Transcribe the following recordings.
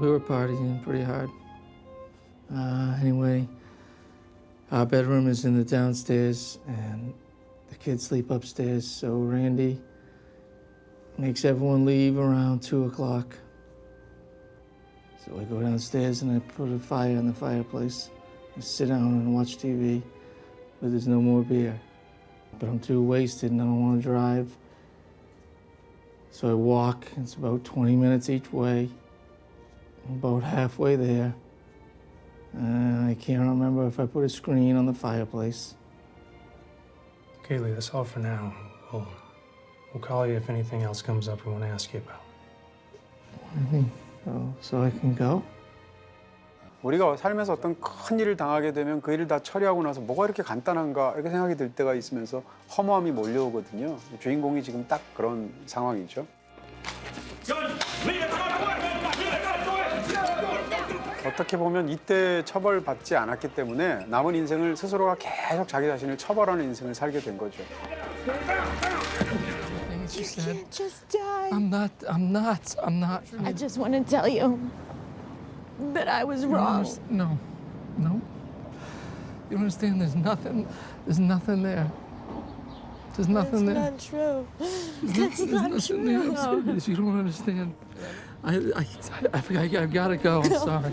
We were partying pretty hard. Anyway, our bedroom is in the downstairs, and the kids sleep upstairs. So Randy makes everyone leave around 2 o'clock. So I go downstairs and I put a fire in the fireplace. I sit down and watch TV, but there's no more beer. But I'm too wasted and I don't want to drive. So I walk. It's about 20 minutes each way. I'm about halfway there. And I can't remember if I put a screen on the fireplace. Kaylee, that's all for now. We'll call you if anything else comes up we want to ask you about. Anything? So I can go? 우리가 살면서 어떤 큰 일을 당하게 되면 그 일을 다 처리하고 나서 뭐가 이렇게 간단한가 이렇게 생각이 들 때가 있으면서 허무함이 몰려오거든요. 주인공이 지금 딱 그런 상황이죠. 어떻게 보면 이때 처벌받지 않았기 때문에 남은 인생을 스스로가 계속 자기 자신을 처벌하는 인생을 살게 된 거죠. She You said, can't just die. I'm not. I just want to tell you that I was wrong. No. You understand? There's nothing there. There's nothing there. That's not true. That's There's not nothing there. I'm true. serious. You don't understand. I've gotta go. I'm sorry.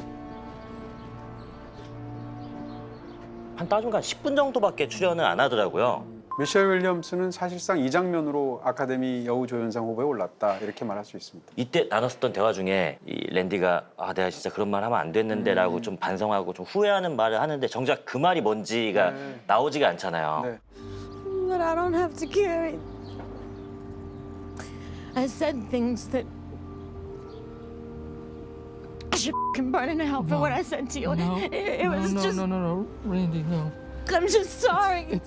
한 따중간 10분 정도밖에 출연을 안 하더라고요. 미셸 윌리엄스는 사실상 이 장면으로 아카데미 여우조연상 후보에 올랐다 이렇게 말할 수 있습니다. 이때 나눴었던 대화 중에 이 랜디가 내가 진짜 그런 말 하면 안 됐는데라고 좀 반성하고 좀 후회하는 말을 하는데 정작 그 말이 뭔지가 나오지가 않잖아요. 네. But I don't have to carry. I said things that I should f***ing burn in hell for what I said to you. No. It was just. No, Randy, no. I'm just sorry.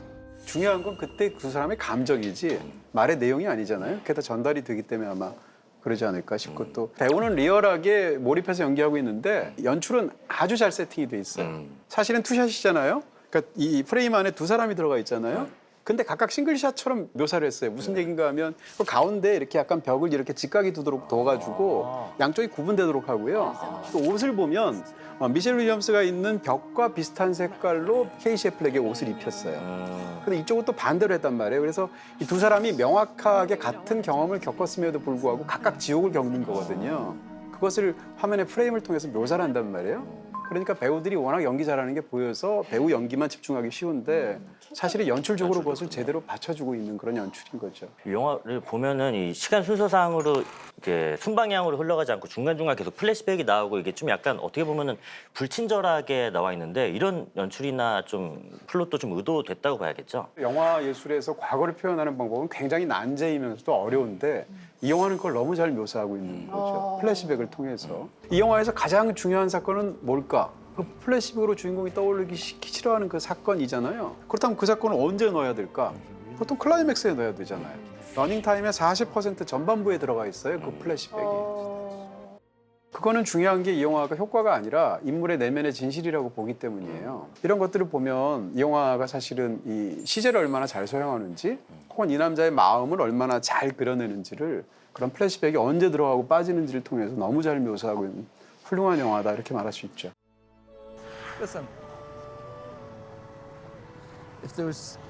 중요한 건 그때 그 사람의 감정이지 말의 내용이 아니잖아요. 그게 다 전달이 되기 때문에 아마 그러지 않을까 싶고 또 배우는 리얼하게 몰입해서 연기하고 있는데 연출은 아주 잘 세팅이 돼 있어요. 사실은 투샷이잖아요. 그러니까 이 프레임 안에 두 사람이 들어가 있잖아요. 근데 각각 싱글샷처럼 묘사를 했어요. 무슨 얘기인가 하면 그 가운데 이렇게 약간 벽을 이렇게 직각이 두도록 둬가지고 양쪽이 구분되도록 하고요. 또 옷을 보면 미셸 윌리엄스가 있는 벽과 비슷한 색깔로 케이시 애플렉의 옷을 입혔어요. 근데 이쪽은 또 반대로 했단 말이에요. 그래서 이 두 사람이 명확하게 같은 경험을 겪었음에도 불구하고 각각 지옥을 겪는 거거든요. 그것을 화면의 프레임을 통해서 묘사를 한단 말이에요. 그러니까 배우들이 워낙 연기 잘하는 게 보여서 배우 연기만 집중하기 쉬운데 사실은 연출적으로 그것을 제대로 받쳐주고 있는 그런 연출인 거죠. 이 영화를 보면은 이 시간 순서상으로 이렇게 순방향으로 흘러가지 않고 중간중간 계속 플래시백이 나오고 이게 좀 약간 어떻게 보면은 불친절하게 나와 있는데 이런 연출이나 좀 플롯도 좀 의도됐다고 봐야겠죠. 영화 예술에서 과거를 표현하는 방법은 굉장히 난제이면서도 어려운데 이 영화는 그걸 너무 잘 묘사하고 있는 거죠. 플래시백을 통해서. 이 영화에서 가장 중요한 사건은 뭘까? 그 플래시백으로 주인공이 떠올리기 싫어하는 그 사건이잖아요. 그렇다면 그 사건을 언제 넣어야 될까? 보통 클라이맥스에 넣어야 되잖아요. 러닝타임의 40% 전반부에 들어가 있어요. 그 플래시백이. 그거는 중요한 게 이 영화가 효과가 아니라 인물의 내면의 진실이라고 보기 때문이에요. 이런 것들을 보면 이 영화가 사실은 이 시제를 얼마나 잘 소양하는지 혹은 이 남자의 마음을 얼마나 잘 그려내는지를 그런 플래시백이 언제 들어가고 빠지는지를 통해서 너무 잘 묘사하고 있는 훌륭한 영화다 이렇게 말할 수 있죠. Listen.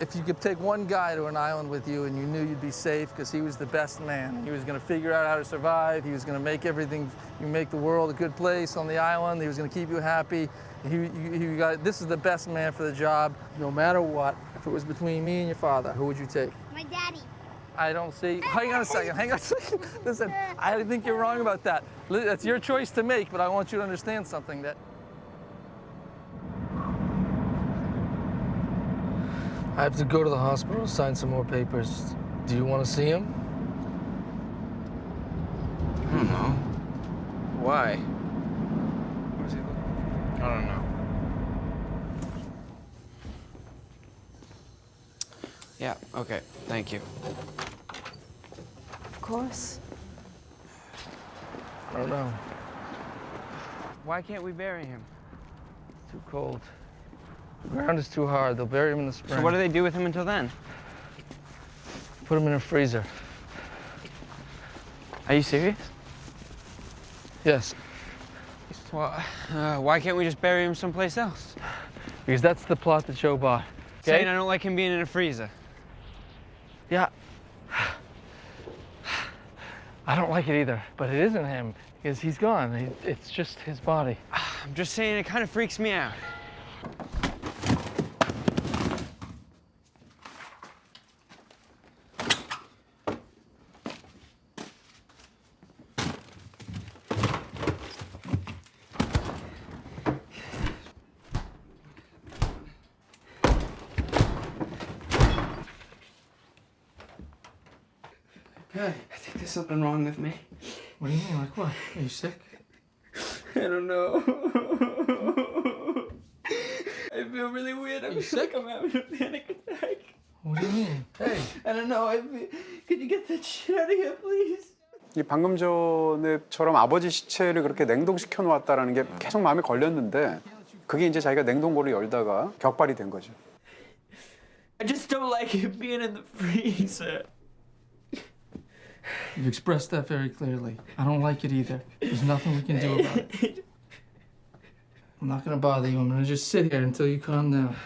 If you could take one guy to an island with you and you knew you'd be safe because he was the best man, he was going to figure out how to survive, he was going to make the world a good place on the island, he was going to keep you happy. This is the best man for the job, no matter what. If it was between me and your father, who would you take? My daddy. I don't see. Hang on a second. Listen, I think you're wrong about that. That's your choice to make, but I want you to understand something that. I have to go to the hospital to sign some more papers. Do you want to see him? I don't know. Why? Where's he looking? I don't know. Yeah, okay. Thank you. Of course. I don't know. Why can't we bury him? Too cold. The ground is too hard. They'll bury him in the spring. So what do they do with him until then? Put him in a freezer. Are you serious? Yes. Well, why can't we just bury him someplace else? Because that's the plot that Joe bought. Saying I don't like him being in a freezer. Yeah. I don't like it either, but it isn't him because he's gone. It's just his body. I'm just saying it kind of freaks me out. Okay. I think there's something wrong with me. What do you mean? Like what? Are you sick? I don't know. I feel really weird. I feel sick? like I'm having a panic attack. What do you mean? Hey. I don't know. Could you get that shit out of here, please? 이 방금 전에처럼 아버지 시체를 그렇게 냉동시켜 놓았다라는 게 계속 마음에 걸렸는데 그게 이제 자기가 냉동고를 열다가 격발이 된 거죠. I just don't like him being in the freezer. You've expressed that very clearly. I don't like it either. There's nothing we can do about it. I'm not gonna bother you. I'm gonna just sit here until you calm down.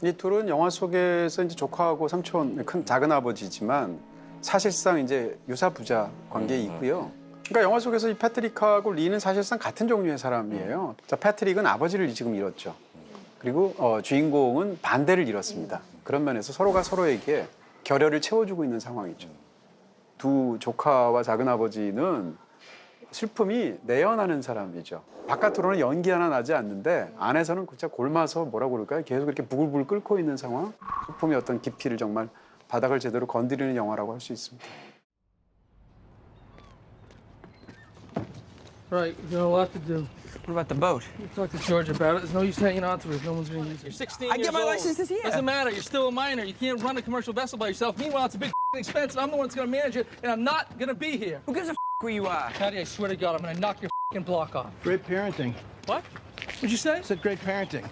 이 둘은 영화 속에서 이제 조카하고 삼촌, 작은 아버지지만 사실상 이제 유사 부자 관계에 있고요. 그러니까 영화 속에서 이 패트릭하고 리는 사실상 같은 종류의 사람이에요. 자, 패트릭은 아버지를 지금 잃었죠. 그리고 주인공은 반대를 잃었습니다. 그런 면에서 서로가 서로에게 결여를 채워주고 있는 상황이죠. 두 조카와 작은 아버지는 슬픔이 내연하는 사람이죠. 바깥으로는 연기 하나 나지 않는데 안에서는 진짜 골마서 뭐라고 그럴까요? 계속 이렇게 부글부글 끓고 있는 상황. 슬픔의 어떤 깊이를 정말 바닥을 제대로 건드리는 영화라고 할 수 있습니다. Right, we've got a lot to do. What about the boat? You talk to George about it. There's no use hanging on to it. No one's gonna use it. You're 16 I get my license this year. Doesn't matter. You're still a minor. You can't run a commercial vessel by yourself. Meanwhile, it's a big expense, and I'm the one that's gonna manage it, and I'm not gonna be here. Who gives a who you are? Patty, I swear to God, I'm gonna knock your block off. Great parenting. What? What'd you say? I said great parenting.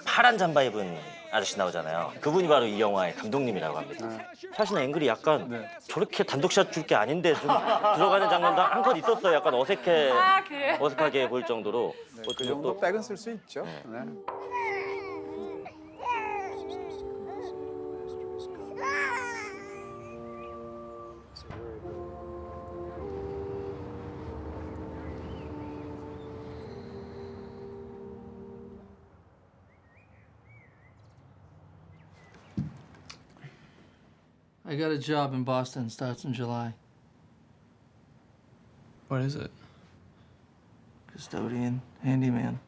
파란 잠바 입은 아저씨 나오잖아요. 그분이 바로 이 영화의 감독님이라고 합니다. 사실 앵글이 약간 저렇게 단독샷 줄 게 아닌데 좀 들어가는 장면도 한 컷 있었어요. 약간 어색하게 보일 정도로. 그 정도 백은 쓸 수 있죠. 네. I got a job in Boston. Starts in July. What is it? Custodian, handyman.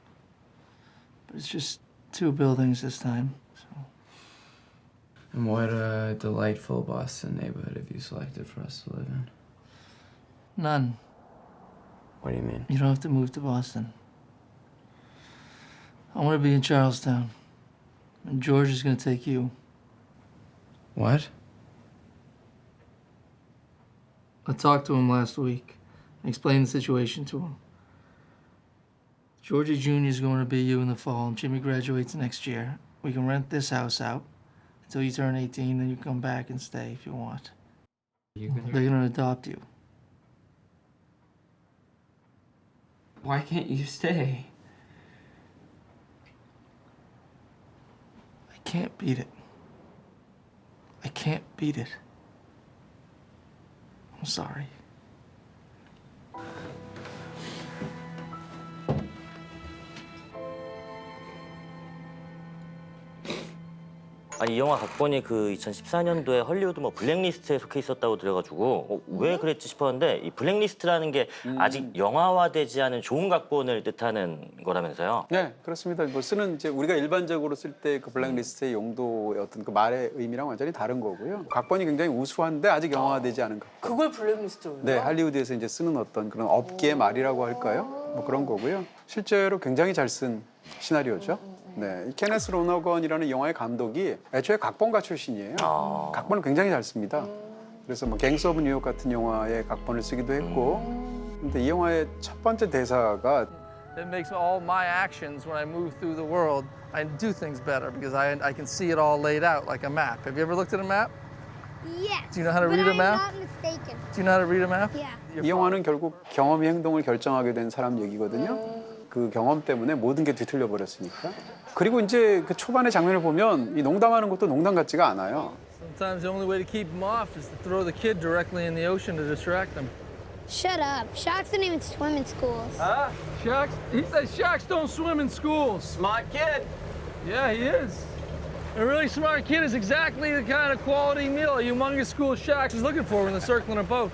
But it's just 2 buildings this time. So And what a delightful Boston neighborhood have you selected for us to live in? none. What do you mean? You don't have to move to Boston. I want to be in Charlestown. And George is going to take you. What? I talked to him last week. I explained the situation to him. Georgie Jr. is going to be you in the fall, and Jimmy graduates next year. We can rent this house out until you turn 18, then you come back and stay if you want. You can... They're going to adopt you. Why can't you stay? I can't beat it. I can't beat it. I'm sorry. 아니 이 영화 각본이 그 2014년도에 헐리우드 뭐 블랙리스트에 속해 있었다고 들어가지고 왜 그랬지 싶었는데 이 블랙리스트라는 게 아직 영화화되지 않은 좋은 각본을 뜻하는 거라면서요? 네, 그렇습니다. 뭐 쓰는 이제 우리가 일반적으로 쓸 때 그 블랙리스트의 용도의 어떤 그 말의 의미랑 완전히 다른 거고요. 각본이 굉장히 우수한데 아직 영화화되지 않은 각본. 그걸 블랙리스트로. 네, 할리우드에서 이제 쓰는 어떤 그런 업계의 말이라고 할까요? 뭐 그런 거고요. 실제로 굉장히 잘 쓴 시나리오죠. 네, 이 케네스 로너건이라는 영화의 감독이 애초에 각본가 출신이에요. 각본을 굉장히 잘 씁니다. 그래서 뭐 갱스 오브 뉴욕 같은 영화의 각본을 쓰기도 했고, 근데 이 영화의 첫 번째 대사가 It makes all my actions when I move through the world, I do things better because I can see it all laid out like a map. Have you ever looked at a map? Yes. Do you know how to but read a I'm map? not mistaken. Do you know how to read a map? Yeah. 이 영화는 결국 경험이 행동을 결정하게 된 사람 얘기거든요. 그 경험 때문에 모든 게 뒤틀려 버렸으니까. 그리고 이제 그 초반의 장면을 보면 이 농담하는 것도 농담 같지가 않아요. Sometimes the only way to keep them off is to throw the kid directly in the ocean to distract them. Shut up. Sharks don't even swim in schools. Sharks? He says sharks don't swim in schools. Smart kid. Yeah, he is. A really smart kid is exactly the kind of quality meal a humongous school of sharks is looking for when they're circling a boat.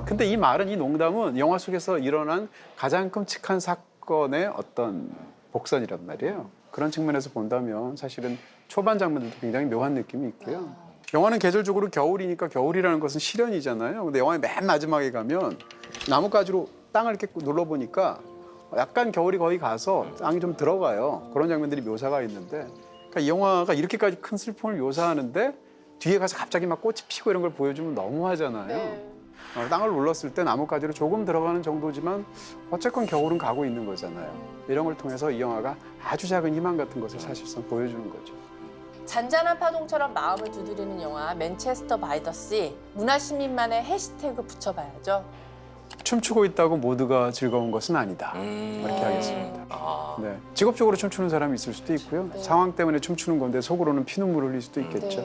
근데 이 말은, 이 농담은 영화 속에서 일어난 가장 끔찍한 사건의 어떤 복선이란 말이에요. 그런 측면에서 본다면 사실은 초반 장면들도 굉장히 묘한 느낌이 있고요. 영화는 계절적으로 겨울이니까 겨울이라는 것은 실현이잖아요. 근데 영화의 맨 마지막에 가면 나뭇가지로 땅을 이렇게 눌러보니까 약간 겨울이 거의 가서 땅이 좀 들어가요. 그런 장면들이 묘사가 있는데, 그러니까 이 영화가 이렇게까지 큰 슬픔을 묘사하는데 뒤에 가서 갑자기 막 꽃이 피고 이런 걸 보여주면 너무하잖아요. 땅을 눌렀을 때 나뭇가지로 조금 들어가는 정도지만 어쨌건 겨울은 가고 있는 거잖아요. 이런 걸 통해서 이 영화가 아주 작은 희망 같은 것을 사실상 보여주는 거죠. 잔잔한 파동처럼 마음을 두드리는 영화 맨체스터 바이 더 씨. 문화시민만의 해시태그 붙여봐야죠. 춤추고 있다고 모두가 즐거운 것은 아니다. 이렇게 하겠습니다. 네. 직업적으로 춤추는 사람이 있을 수도 있고요. 상황 때문에 춤추는 건데 속으로는 피눈물을 흘릴 수도 있겠죠.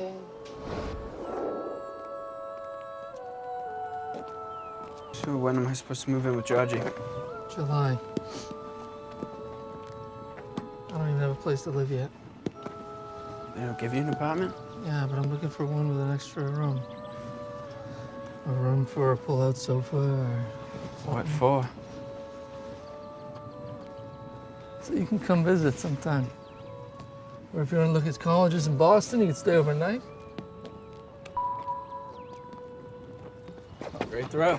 So when am I supposed to move in with Georgie? July. I don't even have a place to live yet. They don't give you an apartment? Yeah, but I'm looking for one with an extra room. A room for a pull-out sofa or What for? so you can come visit sometime. Or if you want to look at colleges in Boston, you can stay overnight. Great throw.